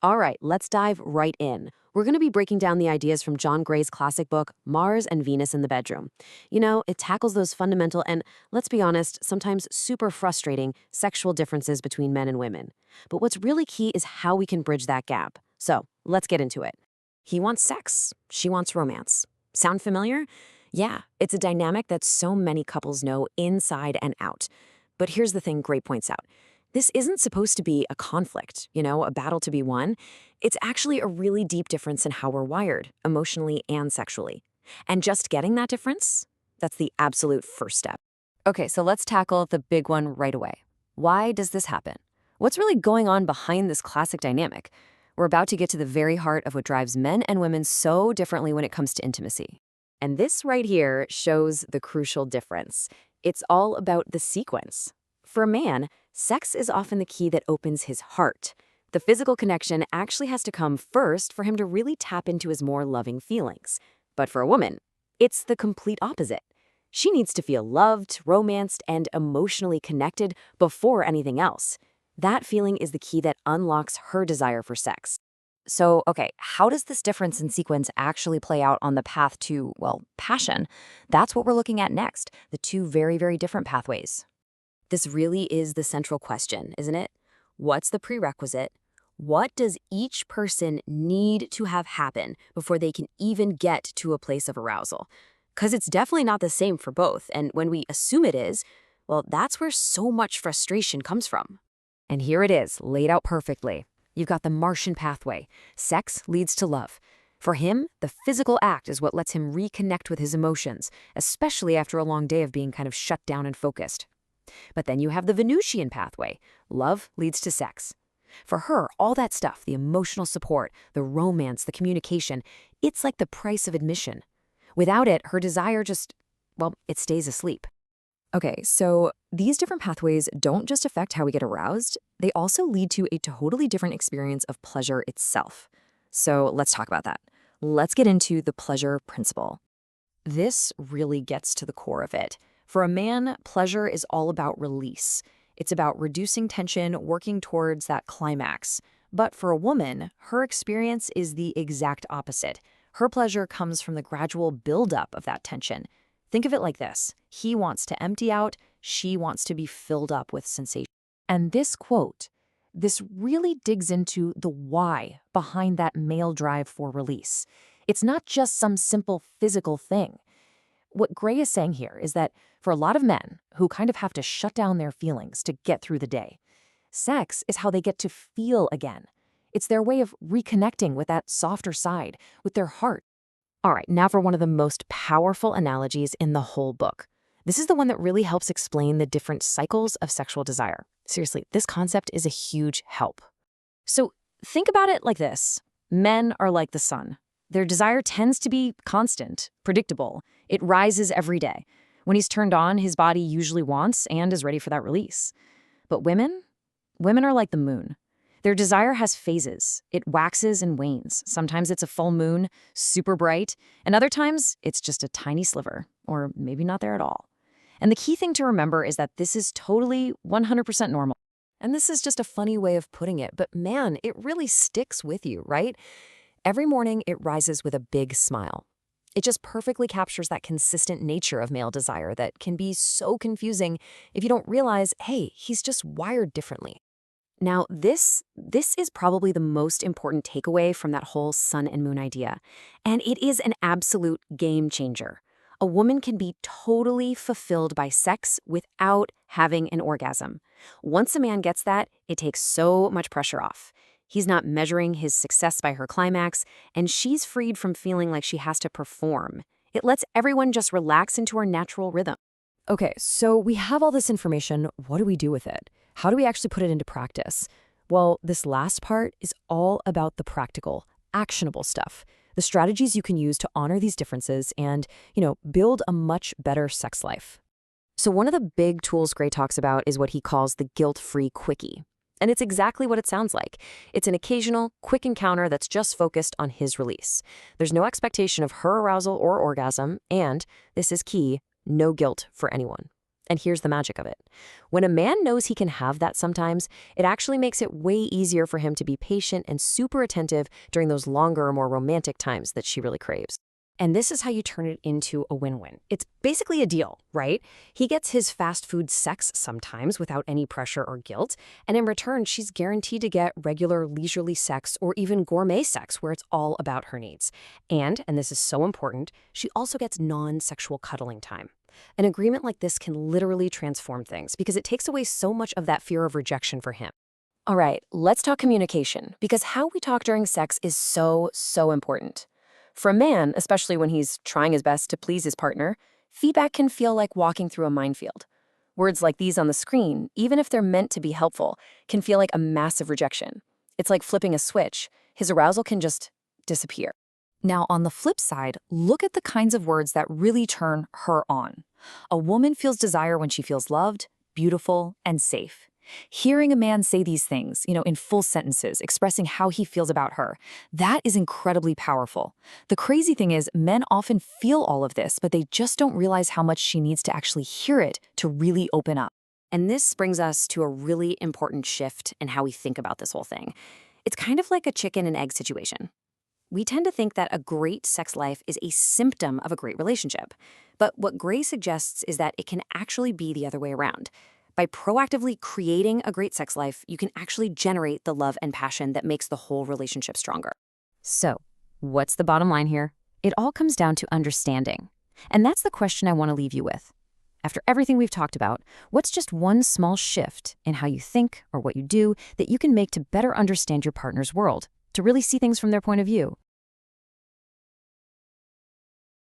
All right, let's dive right in. We're going to be breaking down the ideas from John Gray's classic book, Mars and Venus in the Bedroom. It tackles those fundamental and, let's be honest, sometimes super frustrating sexual differences between men and women. But what's really key is how we can bridge that gap. So, let's get into it. He wants sex. She wants romance. Sound familiar? Yeah, it's a dynamic that so many couples know inside and out. But here's the thing Gray points out. This isn't supposed to be a conflict, a battle to be won. It's actually a really deep difference in how we're wired, emotionally and sexually. And just getting that difference, that's the absolute first step. Okay, so let's tackle the big one right away. Why does this happen? What's really going on behind this classic dynamic? We're about to get to the very heart of what drives men and women so differently when it comes to intimacy. And this right here shows the crucial difference. It's all about the sequence. For a man, sex is often the key that opens his heart. The physical connection actually has to come first for him to really tap into his more loving feelings. But for a woman, it's the complete opposite. She needs to feel loved, romanced, and emotionally connected before anything else. That feeling is the key that unlocks her desire for sex. So, okay, how does this difference in sequence actually play out on the path to, well, passion? That's what we're looking at next, the two very, very different pathways. This really is the central question, isn't it? What's the prerequisite? What does each person need to have happen before they can even get to a place of arousal? Because it's definitely not the same for both, and when we assume it is, well, that's where so much frustration comes from. And here it is, laid out perfectly. You've got the Martian pathway. Sex leads to love. For him, the physical act is what lets him reconnect with his emotions, especially after a long day of being kind of shut down and focused. But then you have the Venusian pathway. Love leads to sex. For her, all that stuff, the emotional support, the romance, the communication, it's like the price of admission. Without it, her desire just, well, it stays asleep. Okay, so these different pathways don't just affect how we get aroused, they also lead to a totally different experience of pleasure itself. So let's talk about that. Let's get into the pleasure principle. This really gets to the core of it. For a man, pleasure is all about release. It's about reducing tension, working towards that climax. But for a woman, her experience is the exact opposite. Her pleasure comes from the gradual buildup of that tension. Think of it like this. He wants to empty out, she wants to be filled up with sensation. And this quote, this really digs into the why behind that male drive for release. It's not just some simple physical thing. What Gray is saying here is that for a lot of men who kind of have to shut down their feelings to get through the day, sex is how they get to feel again. It's their way of reconnecting with that softer side, with their heart. All right, now for one of the most powerful analogies in the whole book. This is the one that really helps explain the different cycles of sexual desire. Seriously, this concept is a huge help. So think about it like this. Men are like the sun. Their desire tends to be constant, predictable. It rises every day. When he's turned on, his body usually wants and is ready for that release. But women are like the moon. Their desire has phases. It waxes and wanes. Sometimes it's a full moon, super bright, and other times it's just a tiny sliver, or maybe not there at all. And the key thing to remember is that this is totally 100% normal. And this is just a funny way of putting it, but man, it really sticks with you, right? Every morning, it rises with a big smile. It just perfectly captures that consistent nature of male desire that can be so confusing if you don't realize, hey, he's just wired differently. Now, this is probably the most important takeaway from that whole sun and moon idea, and it is an absolute game changer. A woman can be totally fulfilled by sex without having an orgasm. Once a man gets that, it takes so much pressure off. He's not measuring his success by her climax, and she's freed from feeling like she has to perform. It lets everyone just relax into her natural rhythm. Okay, so we have all this information. What do we do with it? How do we actually put it into practice? Well, this last part is all about the practical, actionable stuff. The strategies you can use to honor these differences and, build a much better sex life. So one of the big tools Gray talks about is what he calls the guilt-free quickie. And it's exactly what it sounds like. It's an occasional, quick encounter that's just focused on his release. There's no expectation of her arousal or orgasm, and, this is key, no guilt for anyone. And here's the magic of it. When a man knows he can have that sometimes, it actually makes it way easier for him to be patient and super attentive during those longer, more romantic times that she really craves. And this is how you turn it into a win-win. It's basically a deal, right? He gets his fast food sex sometimes without any pressure or guilt, and in return, she's guaranteed to get regular leisurely sex or even gourmet sex where it's all about her needs. And this is so important, she also gets non-sexual cuddling time. An agreement like this can literally transform things because it takes away so much of that fear of rejection for him. All right, let's talk communication, because how we talk during sex is so important. For a man, especially when he's trying his best to please his partner, feedback can feel like walking through a minefield. Words like these on the screen, even if they're meant to be helpful, can feel like a massive rejection. It's like flipping a switch. His arousal can just disappear. Now, on the flip side, look at the kinds of words that really turn her on. A woman feels desire when she feels loved, beautiful, and safe. Hearing a man say these things, in full sentences, expressing how he feels about her, that is incredibly powerful. The crazy thing is, men often feel all of this, but they just don't realize how much she needs to actually hear it to really open up. And this brings us to a really important shift in how we think about this whole thing. It's kind of like a chicken and egg situation. We tend to think that a great sex life is a symptom of a great relationship. But what Gray suggests is that it can actually be the other way around. By proactively creating a great sex life, you can actually generate the love and passion that makes the whole relationship stronger. So, what's the bottom line here? It all comes down to understanding. And that's the question I want to leave you with. After everything we've talked about, what's just one small shift in how you think or what you do that you can make to better understand your partner's world, to really see things from their point of view?